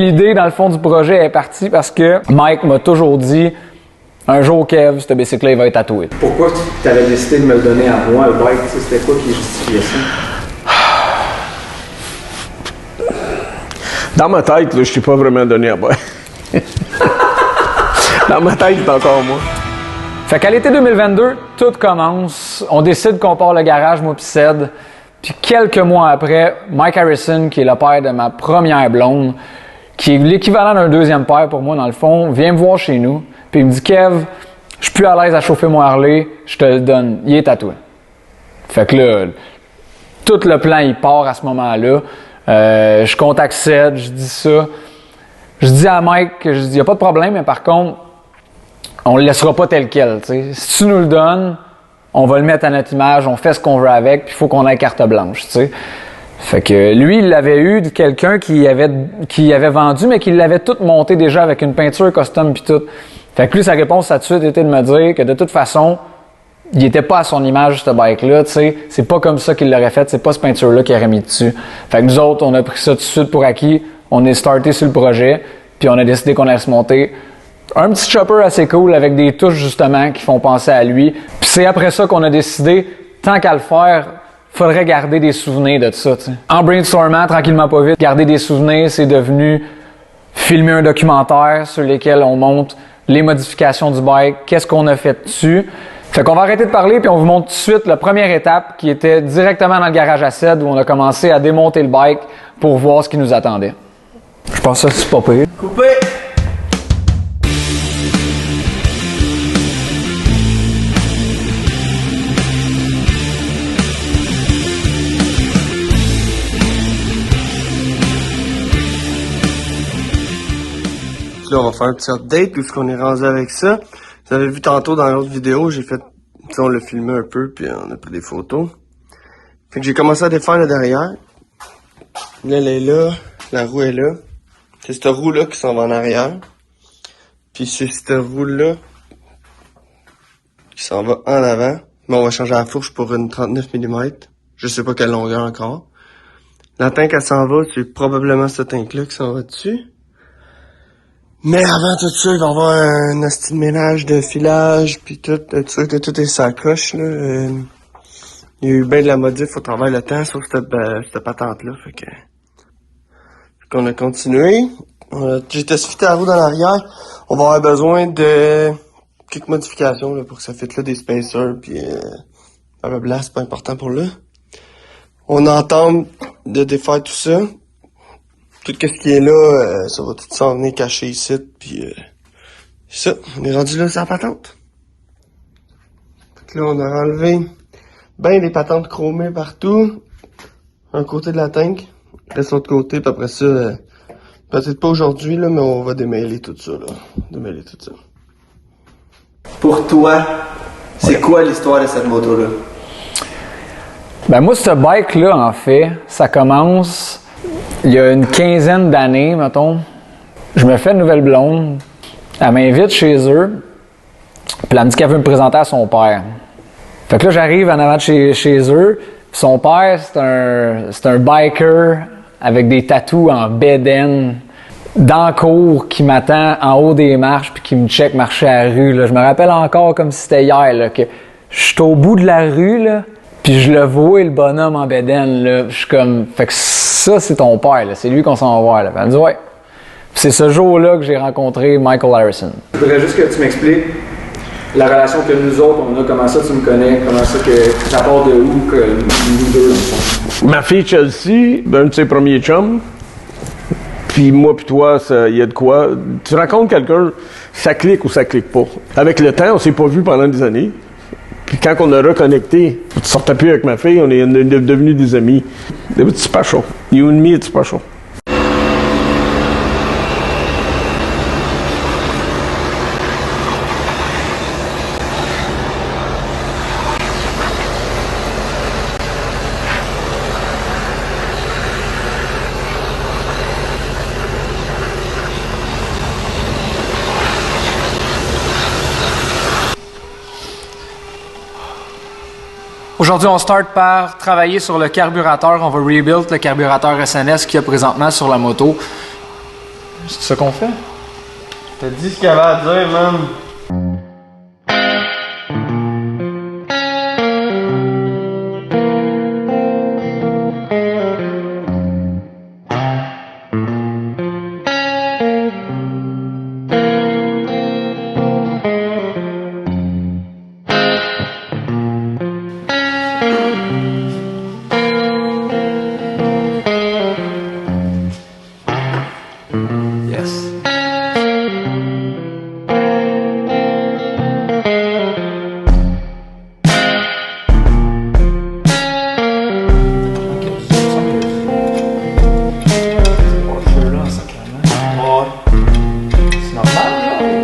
L'idée, dans le fond, du projet est partie parce que Mike m'a toujours dit un jour, Kev, ce bicycle-là, il va être tatoué. Pourquoi tu avais décidé de me le donner à moi, le bike? C'était quoi qui justifiait ça? Dans ma tête, là, je t'ai pas vraiment donné à bike. Dans ma tête, c'est encore moi. Fait qu'à l'été 2022, tout commence. On décide qu'on part le garage, moi pis Ced. Puis quelques mois après, Mike Harrison, qui est le père de ma première blonde, qui est l'équivalent d'un deuxième père pour moi dans le fond, vient me voir chez nous. Puis il me dit « Kev, je suis plus à l'aise à chauffer mon Harley, je te le donne. Il est tatoué. » Fait que là, tout le plan, il part à ce moment-là. Je contacte Ced, je dis ça. Je dis à Mike que il n'y a pas de problème, mais par contre, on le laissera pas tel quel. T'sais. Si tu nous le donnes, on va le mettre à notre image, on fait ce qu'on veut avec, puis il faut qu'on ait carte blanche. T'sais. Fait que lui, il l'avait eu de quelqu'un qui avait vendu, mais qui l'avait tout monté déjà avec une peinture custom puis tout. Fait que lui, sa réponse à tout de suite était de me dire que de toute façon, il était pas à son image, ce bike-là, tu sais. C'est pas comme ça qu'il l'aurait fait, c'est pas cette peinture-là qu'il aurait mis dessus. Fait que nous autres, on a pris ça tout de suite pour acquis, on est starté sur le projet, puis on a décidé qu'on allait se monter un petit chopper assez cool avec des touches, justement, qui font penser à lui. Puis c'est après ça qu'on a décidé, tant qu'à le faire, faudrait garder des souvenirs de ça, tu sais. En brainstormant, tranquillement pas vite, garder des souvenirs, c'est devenu filmer un documentaire sur lequel on montre les modifications du bike, qu'est-ce qu'on a fait dessus. Fait qu'on va arrêter de parler puis on vous montre tout de suite la première étape qui était directement dans le garage à Ced où on a commencé à démonter le bike pour voir ce qui nous attendait. Je pense que ça, c'est pas pire. Coupé! Là, on va faire un petit update où ce qu'on est rendu avec ça. Vous avez vu tantôt dans l'autre vidéo, j'ai fait, on l'a filmé un peu puis on a pris des photos. Fait que j'ai commencé à défaire le derrière. Là, elle est là, la roue est là. C'est cette roue-là qui s'en va en arrière. Puis c'est cette roue-là qui s'en va en avant. Mais on va changer la fourche pour une 39 mm. Je sais pas quelle longueur encore. La tank, elle s'en va, c'est probablement ce tank-là qui s'en va dessus. Mais avant tout ça, il va y avoir un hostie de ménage de filage, puis tout, être sûr que tout est sacoche, là. Il y a eu bien de la modif au travers le temps sur cette patente-là, fait qu'on a continué. J'ai testé la roue dans l'arrière. On va avoir besoin de quelques modifications, là, pour que ça fitte là, des spacers, puis blablabla, c'est pas important pour là. On entend de défaire tout ça. Tout ce qui est là, ça va tout s'en venir caché ici, puis ça, on est rendu là sur la patente. Fait que là, on a enlevé ben des patentes chromées partout, un côté de la tank, reste l'autre côté, puis après ça, peut-être pas aujourd'hui, là, mais on va démêler tout ça, là. Démêler tout ça. Pour toi, c'est quoi l'histoire de cette moto-là? Ben moi, ce bike-là, en fait, ça commence il y a une quinzaine d'années, mettons. Je me fais une nouvelle blonde. Elle m'invite chez eux. Puis elle me dit qu'elle veut me présenter à son père. Fait que là, j'arrive en avant de chez eux. Son père, c'est un biker avec des tatous en bedaine dans le cours qui m'attend en haut des marches puis qui me check marcher à la rue. Là. Je me rappelle encore comme si c'était hier là, que je suis au bout de la rue, là, puis je le vois, le bonhomme en bedaine. Là. Je suis comme... Fait que ça, c'est ton père, là. C'est lui qu'on s'en va voir. Là. Elle me dit, ouais. Puis c'est ce jour-là que j'ai rencontré Michael Harrison. Je voudrais juste que tu m'expliques la relation que nous autres, on a, comment ça tu me connais, comment ça que ça part de où, que nous deux, dans le fond. Ma fille Chelsea, un de ses premiers chums. Puis moi puis toi, il y a de quoi. Tu rencontres quelqu'un, ça clique ou ça clique pas. Avec le temps, on s'est pas vu pendant des années. Puis quand on a reconnecté, tu sortais plus avec ma fille, on est devenus des amis. Des petits pachos. You and me, it's special. Aujourd'hui, on start par travailler sur le carburateur. On va rebuild le carburateur SNS qu'il y a présentement sur la moto. C'est ça qu'on fait? T'as dit ce qu'il y avait à dire, man. Yes. C'est normal, là?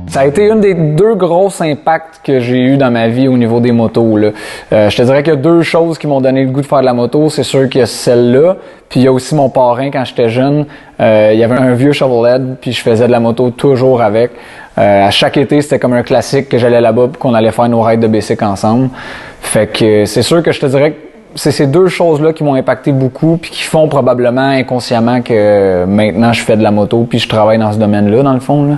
Ça a été une des deux grosses impacts que j'ai eu dans ma vie au niveau des motos, là. Je te dirais qu'il y a deux choses qui m'ont donné le goût de faire de la moto. C'est sûr qu'il y a celle-là, puis il y a aussi mon parrain quand j'étais jeune. Il y avait un vieux Chevrolet, puis je faisais de la moto toujours avec. À chaque été, c'était comme un classique que j'allais là-bas puis qu'on allait faire nos rides de bicycle ensemble. Fait que c'est sûr que je te dirais que c'est ces deux choses-là qui m'ont impacté beaucoup puis qui font probablement inconsciemment que maintenant je fais de la moto puis je travaille dans ce domaine-là, dans le fond, là.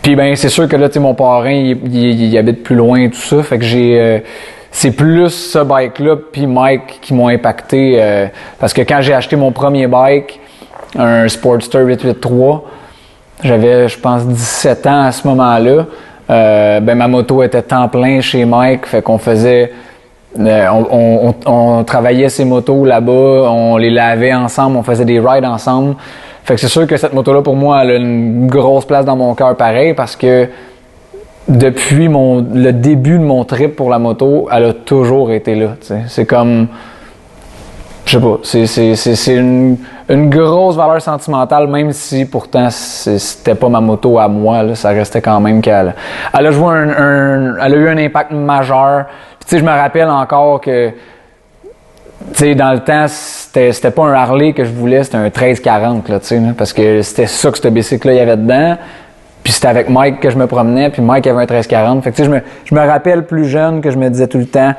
Puis ben c'est sûr que là, tu sais, mon parrain il habite plus loin et tout ça, fait que j'ai c'est plus ce bike-là puis Mike qui m'ont impacté parce que quand j'ai acheté mon premier bike, un Sportster 883, j'avais je pense 17 ans à ce moment-là. Ben ma moto était temps plein chez Mike, fait qu'on faisait on travaillait ces motos là-bas, on les lavait ensemble, on faisait des rides ensemble. Fait que c'est sûr que cette moto-là, pour moi, elle a une grosse place dans mon cœur pareil parce que depuis le début de mon trip pour la moto, elle a toujours été là, t'sais. C'est comme, je sais pas, c'est une grosse valeur sentimentale, même si pourtant c'était pas ma moto à moi, là, ça restait quand même qu'elle a joué elle a eu un impact majeur. Puis tu sais, je me rappelle encore que tu sais, dans le temps, c'était pas un Harley que je voulais, c'était un 1340, là, tu sais, parce que c'était ça que ce bicycle-là, il y avait dedans. Puis c'était avec Mike que je me promenais, puis Mike avait un 1340. Fait que tu sais, je me rappelle plus jeune que je me disais tout le temps,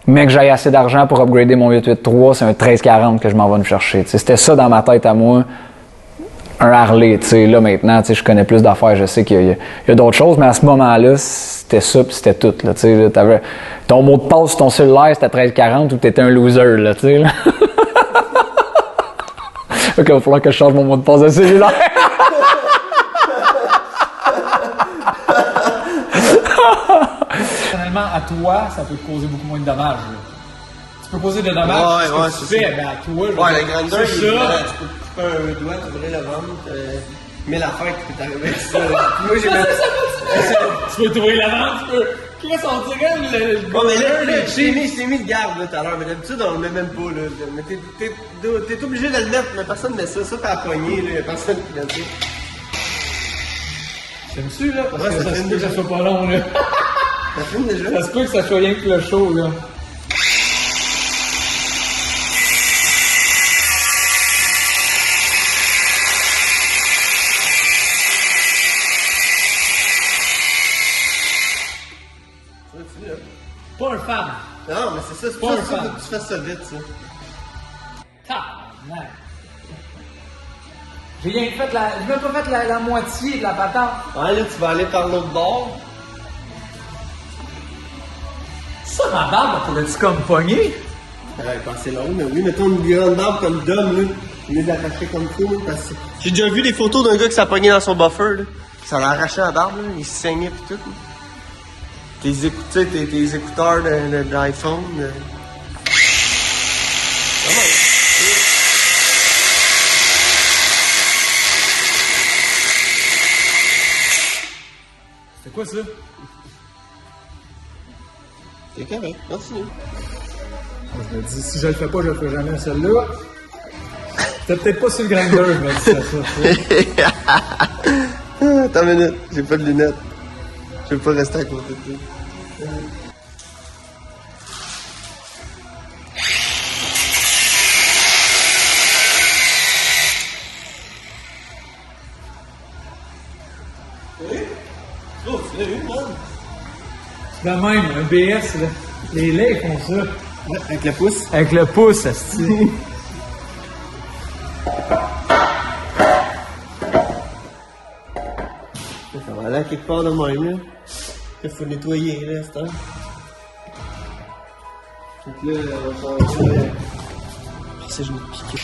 mais que j'aille assez d'argent pour upgrader mon 883, c'est un 1340 que je m'en vais me chercher. Tu sais, c'était ça dans ma tête à moi, un Harley. Tu sais, là maintenant, tu sais, je connais plus d'affaires, je sais qu'il y a d'autres choses, mais à ce moment-là, c'était ça, puis c'était tout. Là, tu sais, là, t'avais ton mot de passe sur ton cellulaire, c'était 1340 ou t'étais un loser, là, tu sais. Là. Ok, il va falloir que je change mon mot de passe de cellulaire. Personnellement, à toi, ça peut te causer beaucoup moins de dommages. Là. Tu peux poser des dommages. Ouais, ce que c'est tu ça. fais, ben, à toi, je Ouais, veux le dire, grinder, c'est il est ça. là, tu peux un doigt, tu ouvrir le ventre, 1000 affaires qui peut t'arriver avec ça. Moi, j'ai mis... Tu peux t'ouvrir la vente, tu peux. Qu'est-ce qu'on dirait le. Bon, mais là, je t'ai mis de garde, là, tout à l'heure, mais d'habitude, on le met même pas, là. Mais t'es obligé de le mettre, mais personne ne met ça. Ça, t'as pogné, là, y'a personne qui l'a dit. J'aime-tu, là? Parce Ouais, que ça ça se filme peut que déjà. ça soit pas long, là. Ça filme déjà? Ça se peut que ça soit rien que le show, là. Pas un fan. Non, mais c'est ça, c'est Pas pas un ça, fan. faut que tu fasses ça vite, ça. Tabarnak. J'ai même pas fait la moitié de la patente. Ouais, là, tu vas aller par l'autre bord. Ça, ma barbe, pourrais-tu comme pogner? Ouais, quand c'est long, mais oui, mettons une grande barbe comme Dom, là. Les attacher comme ça, là, parce que... J'ai déjà vu des photos d'un gars qui s'est pogné dans son buffer, là. Ça l'a arraché la barbe, là. Il se saignait pis tout, là. Tes écouteurs d'iPhone. C'est quoi ça? C'est correct, continue. Je me dis, si je le fais pas, je le ferai jamais celle-là. C'était peut-être pas sur le grinder, je me dis ça. Attends une minute, j'ai pas de lunettes. Je vais pas rester à côté de toi. Oh, tu l'as eu, man? C'est de même, un BS, là. Les laits font ça. Ouais, avec le pouce. Avec le pouce, asti. Ça va aller à quelque part de même, là. Il faut nettoyer, là, c'est temps. Donc là, on va faire... Si je me pique.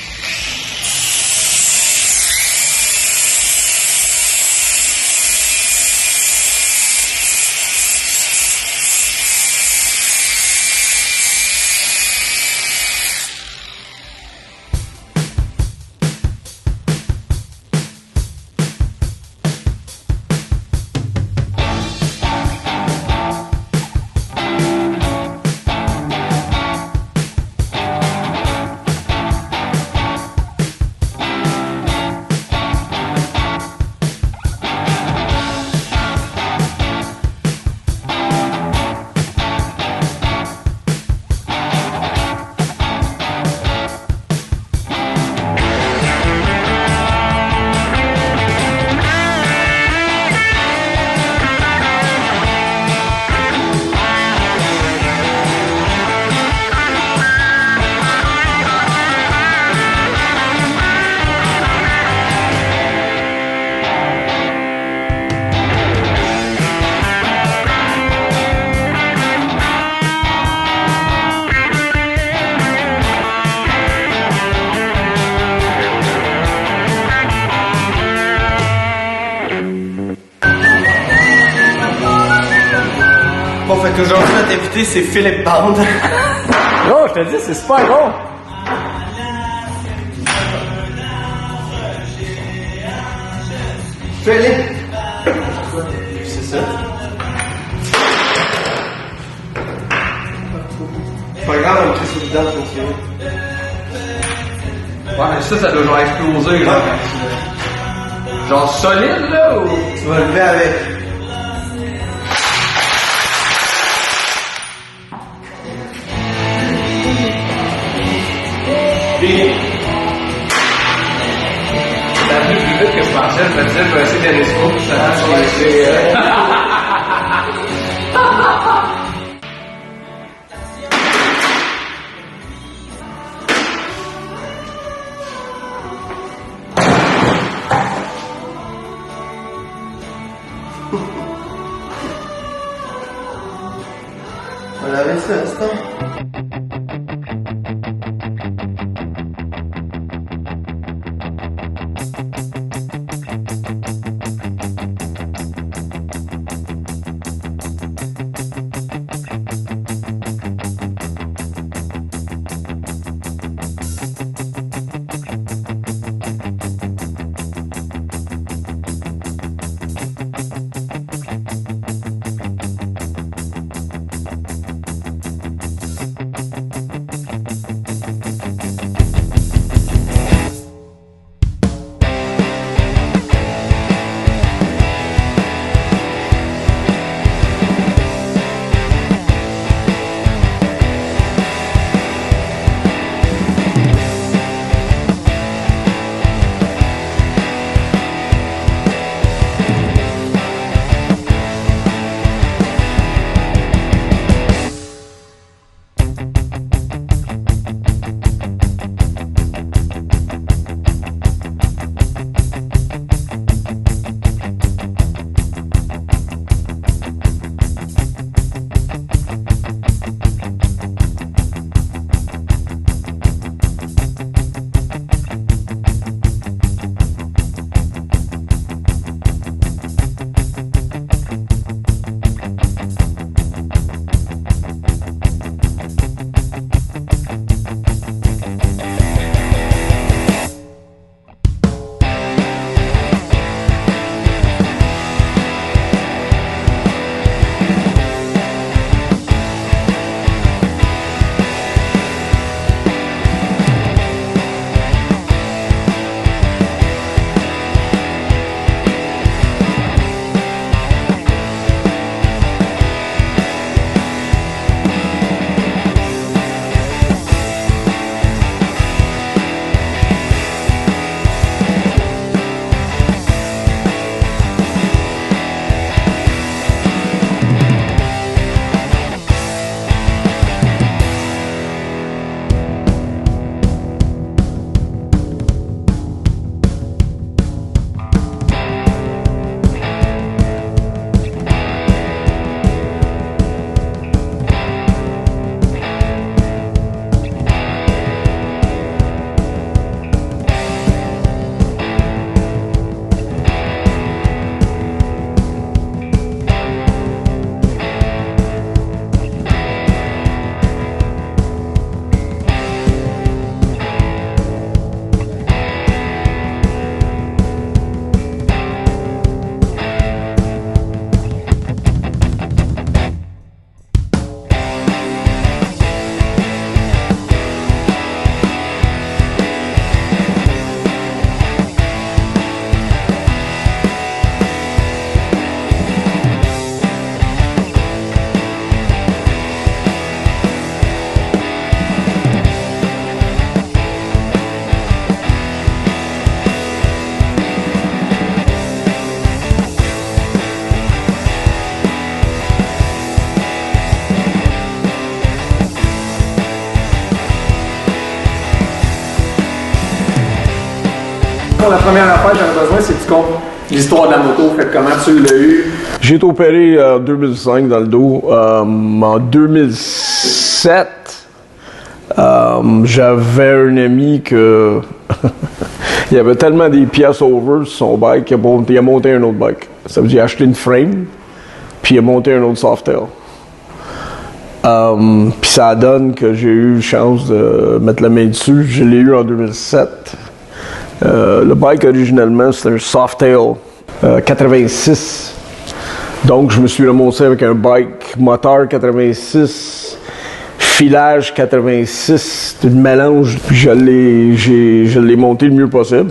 Bon, fait qu'aujourd'hui, notre invité, c'est Philippe Bande. Oh, je te dis, c'est super bon. Philippe! C'est ça. C'est pas grave, on le crie dedans, pour tirer. Ouais, mais ça doit genre exploser, genre. Genre solide, là, ou. Tu vas le lever avec. T'as venu plus vite que je pensais, je me disais, je vais essayer d'aller sur ça. On avait ça, c'est ça. fond, la première affaire que j'aurais besoin, c'est que tu comptes l'histoire de la moto. Fait comment tu l'as eu. J'ai été opéré en 2005 dans le dos. En 2007, j'avais un ami que il y avait tellement des pièces over sur son bike qu'il a monté un autre bike. Ça veut dire qu'il a acheté une frame, puis il a monté un autre Softail. Puis ça donne que j'ai eu chance de mettre la main dessus. Je l'ai eu en 2007. Le bike originellement c'était un Softail 86. Donc je me suis remonté avec un bike moteur 86, filage 86, c'est un mélange. Puis je l'ai monté le mieux possible.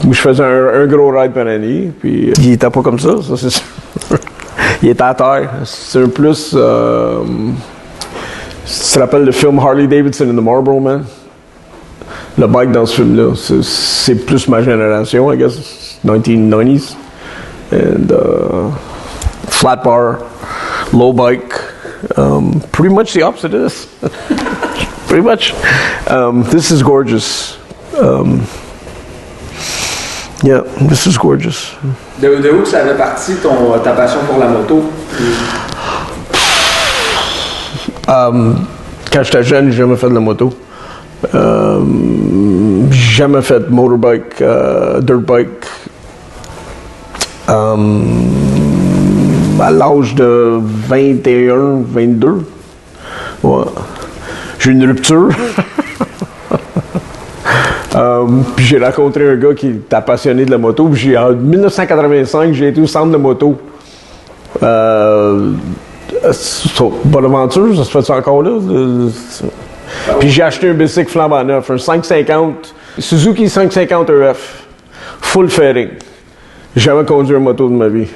Je faisais un gros ride par année, puis il était pas comme ça c'est sûr. Il était à terre. C'est un plus. Tu te rappelles le film Harley Davidson and the Marlboro Man? Le bike dans ce film-là, c'est plus ma génération, I guess, 1990s. And flat bar, low bike, pretty much the opposite of this. Pretty much. This is gorgeous. Yeah, this is gorgeous. De où ça avait parti ta passion pour la moto? Quand j'étais jeune, j'ai jamais fait de la moto. J'ai jamais fait de motorbike, dirt bike. À l'âge de 21, 22, ouais. J'ai eu une rupture. Puis j'ai rencontré un gars qui était passionné de la moto. Puis en 1985, j'ai été au centre de moto. Bonaventure, ça se fait encore là? Puis j'ai acheté un bicycle flambant neuf, un 550, Suzuki 550 EF, full fairing. J'ai jamais conduit une moto de ma vie.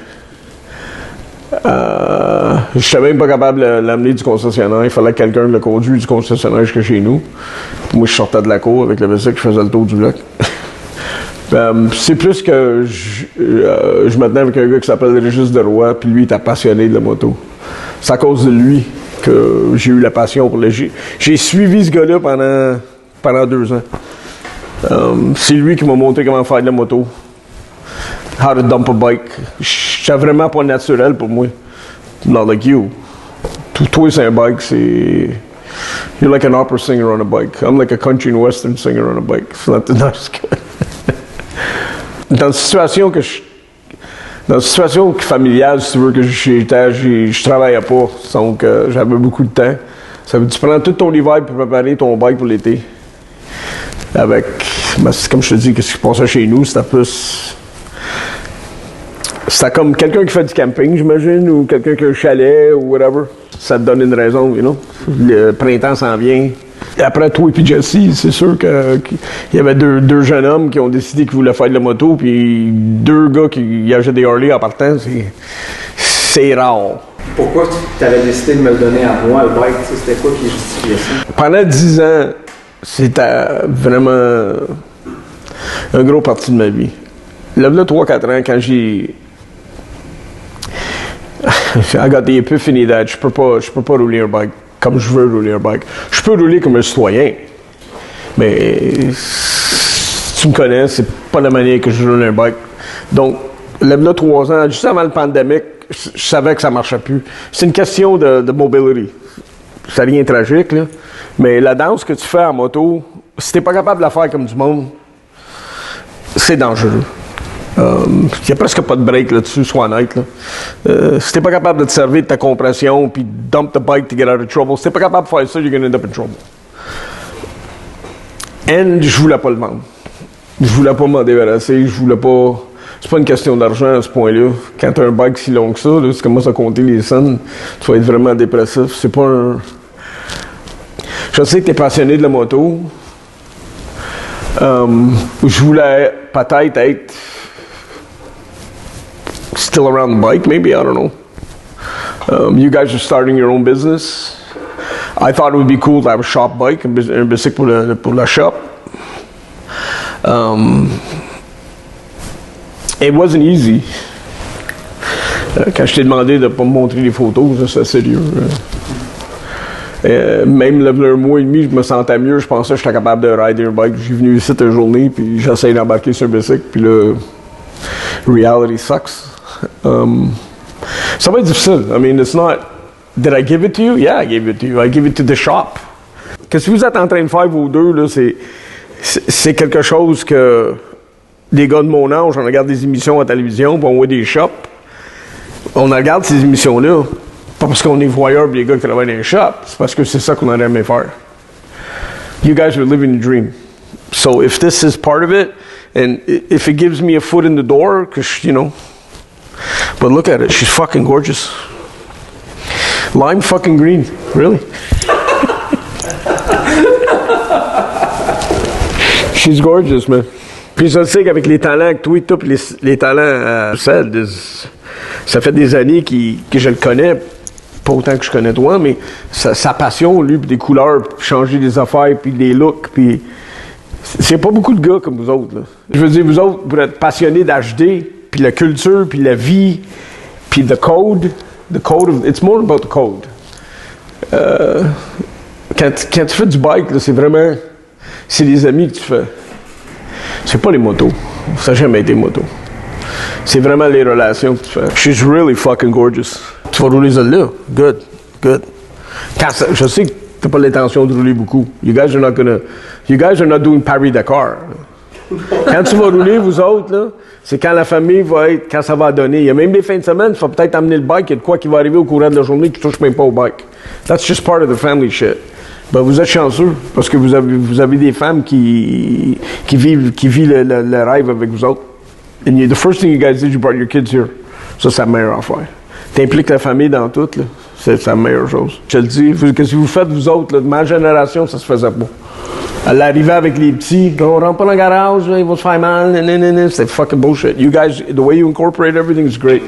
Je n'étais même pas capable de l'amener du concessionnaire. Il fallait que quelqu'un le conduise du concessionnaire jusqu'à chez nous. Moi, je sortais de la cour avec le bicycle, je faisais le tour du bloc. C'est plus que je me tenais avec un gars qui s'appelle Régis Deroy, puis lui, il était passionné de la moto. C'est à cause de lui que j'ai eu la passion pour le G. J'ai suivi ce gars-là pendant 2 ans. C'est lui qui m'a montré comment faire de la moto. How to dump a bike. C'était vraiment pas naturel pour moi. Not like you. Toi, c'est un bike, c'est... You're like an opera singer on a bike. I'm like a country and western singer on a bike. It's not as good. Dans une situation familiale, si tu veux, que je travaillais pas, donc j'avais beaucoup de temps. Ça veut dire tu prends tout ton hiver pour préparer ton bike pour l'été. Avec, comme je te dis, qu'est-ce qui se passait chez nous, c'était plus... C'était comme quelqu'un qui fait du camping, j'imagine, ou quelqu'un qui a un chalet, ou whatever. Ça te donne une raison, you know. Le printemps s'en vient. Et après, toi et puis Jesse, c'est sûr qu'il y avait deux jeunes hommes qui ont décidé qu'ils voulaient faire de la moto, puis 2 gars qui achètent des Harley en partant, c'est rare. Pourquoi tu avais décidé de me le donner à moi, le bike? C'était quoi qui justifiait ça? Pendant 10 ans, c'était vraiment un gros parti de ma vie. Là, 3-4 ans, quand j'ai... I got the epiphany that je peux pas rouler un bike comme je veux rouler un bike. Je peux rouler comme un citoyen, mais si tu me connais, c'est pas la manière que je roule un bike. Donc, là, 3 ans, juste avant le pandémie, je savais que ça marchait plus. C'est une question de mobility. C'est rien de tragique, là. Mais la danse que tu fais en moto, si t'es pas capable de la faire comme du monde, c'est dangereux. Il n'y a presque pas de break là-dessus, sois honnête. Là. Si t'es pas capable de te servir de ta compression puis dump the bike to get out of trouble, si t'es pas capable de faire ça, you're gonna end up in trouble. Et je voulais pas le vendre. Je voulais pas m'en débarrasser, je voulais pas... C'est pas une question d'argent à ce point-là. Quand t'as un bike si long que ça, là, tu commences à compter les cents, tu vas être vraiment dépressif. C'est pas un... Je sais que t'es passionné de la moto. Je voulais peut-être être still around the bike, maybe, I don't know. You guys are starting your own business. I thought it would be cool to have a shop bike, un bicycle pour la shop. It wasn't easy. Quand je t'ai demandé de ne pas me montrer les photos, c'est sérieux. Même le mois et demi, je me sentais mieux. Je pensais que j'étais capable de rider un bike. J'ai venu ici une journée, puis j'essaye d'embarquer sur un bicycle, puis là, reality sucks. Ça va être difficile. I mean, it's not, did I give it to you? Yeah, I gave it to you. I give it to the shop. Qu'est-ce que vous êtes en train de faire, vous deux, là, c'est quelque chose que des gars de mon âge, on regarde des émissions à la télévision, puis on voit des shops. On regarde ces émissions-là, pas parce qu'on est voyeurs des gars qui travaillent dans les shops, c'est parce que c'est ça qu'on aurait aimé faire. You guys are living a dream. So if this is part of it, and if it gives me a foot in the door, because, you know, but look at it, she's fucking gorgeous. Lime fucking green, really. She's gorgeous, man. Puis je sais qu'avec les talents que toi et tout, les talents ça fait des années que je le connais, pas autant que je connais toi, mais sa passion, lui, puis des couleurs, puis changer des affaires, puis des looks, puis c'est pas beaucoup de gars comme vous autres, là. Je veux dire, vous autres, vous êtes passionnés d'HD, puis la culture, puis la vie, puis the code it's more about the code. Quand tu fais du bike, là, c'est des amis que tu fais. C'est pas les motos. Ça n'a jamais été moto. C'est vraiment les relations que tu fais. She's really fucking gorgeous. Tu vas rouler celle-là? Good. Je sais que t'as pas l'intention de rouler beaucoup. You guys are not doing Paris-Dakar. Quand tu vas rouler, vous autres, là, c'est quand la famille quand ça va donner. Il y a même des fins de semaine, tu vas peut-être amener le bike, il y a de quoi qui va arriver au courant de la journée qui touche même pas au bike. That's just part of the family shit. Ben, vous êtes chanceux, parce que vous avez des femmes qui vivent le rêve avec vous autres. And the first thing you guys did, you brought your kids here. Ça, c'est la meilleure affaire. T'impliques la famille dans tout, là. C'est la meilleure chose. Je te le dis, qu'est-ce que vous faites, vous autres, là, de ma génération, ça se faisait pas. Elle arrivait avec les petits, on rentre pas dans le garage, là, ils vont se faire mal, c'est fucking bullshit. You guys, the way you incorporate everything is great.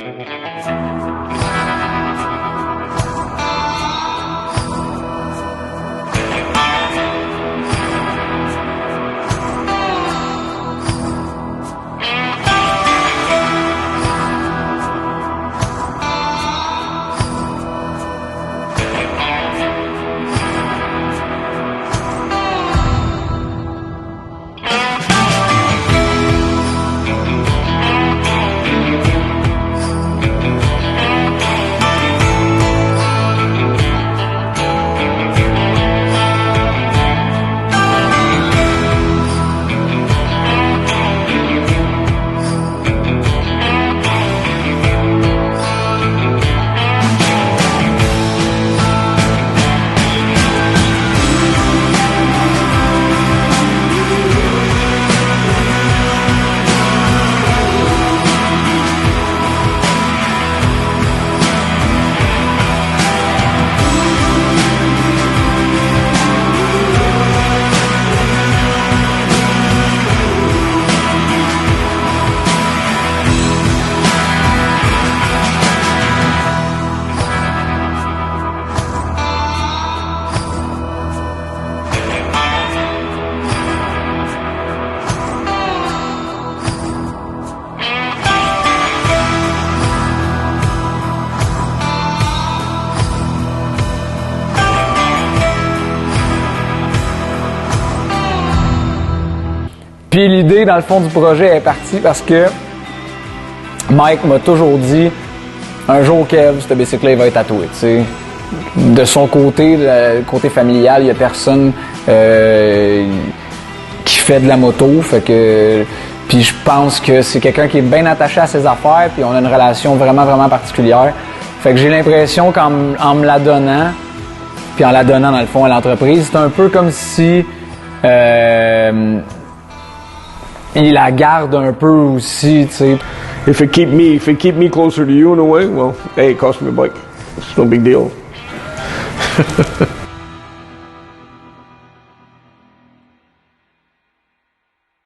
Puis l'idée, dans le fond, du projet est partie parce que Mike m'a toujours dit un jour, Kev, ce bicycle-là, il va être tatoué. T'sais. De son côté, le côté familial, il n'y a personne qui fait de la moto. Fait que, puis je pense que c'est quelqu'un qui est bien attaché à ses affaires, puis on a une relation vraiment, vraiment particulière. Fait que j'ai l'impression qu'en me la donnant, puis en la donnant, dans le fond, à l'entreprise, c'est un peu comme si il la garde un peu aussi, tu sais. If it keep me closer to you in a way, well, hey, it cost me a bike. It's no big deal.